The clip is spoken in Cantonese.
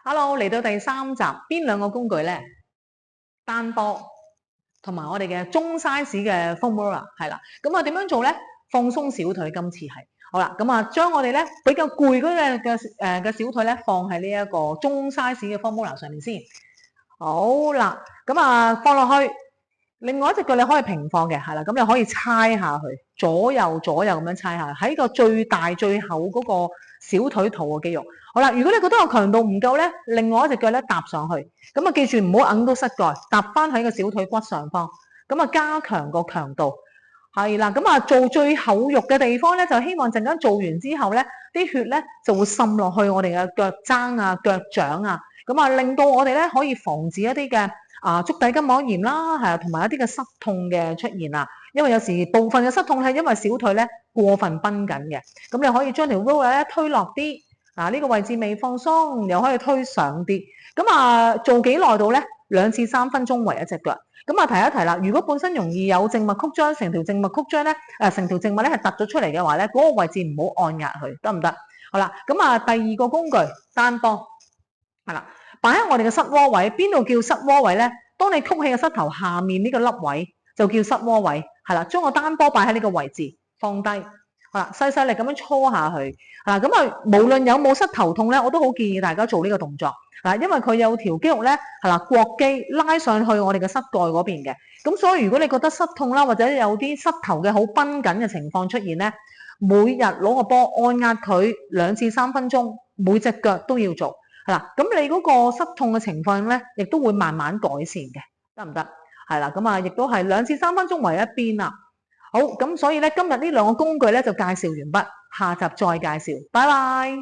Hello，嚟到第3集，邊兩個工具咧？單波同埋我哋嘅中 size 嘅 foam roller 係啦。咁點樣做咧？放鬆小腿，今次係好啦。將我哋咧比較攰嗰嘅小腿咧放喺呢一個中 size 嘅 foam roller 上面先。好啦，放落去。另外一隻腳你可以平放嘅，係啦，咁你可以猜下去，左右咁樣猜下，喺個最大最厚嗰個小腿肚嘅肌肉。好啦，如果你覺得我強度唔夠咧，另外一隻腳咧搭上去，記住唔好揞到膝蓋，搭翻喺個小腿骨上方，加強個強度。係啦，做最厚肉嘅地方咧，就希望陣間做完之後咧，啲血咧就會滲落去我哋嘅腳踭啊、腳掌啊，令到我哋咧可以防止一啲嘅足底筋膜炎啦，係啊，同埋一啲嘅膝痛嘅出現啊。因為有時部分嘅膝痛係因為小腿咧過分繃緊嘅，咁你可以將條 roller 咧推落啲，呢個位置未放鬆，又可以推上啲。做幾耐到咧？2至3分鐘為一隻腳。提一提啦，如果本身容易有靜脈曲張，成條靜脈曲張咧，成條靜脈咧係突咗出嚟嘅話咧，嗰個位置唔好按壓佢，得唔得？好啦，第二個工具單波，係啦，擺喺我哋嘅膝窩位，邊度叫膝窩位咧？當你曲起嘅膝頭下面呢個凹位就叫膝窩位，係啦，將個單波擺喺呢個位置，放低，好啦，細細力咁樣搓下去，無論有冇膝頭痛咧，我都好建議大家做呢個動作。因為佢有條肌肉咧，係啦，膕肌拉上去我哋嘅膝蓋嗰邊嘅，咁所以如果你覺得膝痛啦，或者有啲膝頭嘅好繃緊嘅情況出現咧，每日攞個波按壓佢2至3分鐘，每隻腳都要做，係啦，咁你嗰個膝痛嘅情況咧，亦都會慢慢改善嘅，得唔得？係啦，亦都係2至3分鐘為一邊啦。好，咁所以咧今日呢兩個工具咧就介紹完畢，下集再介紹，拜拜。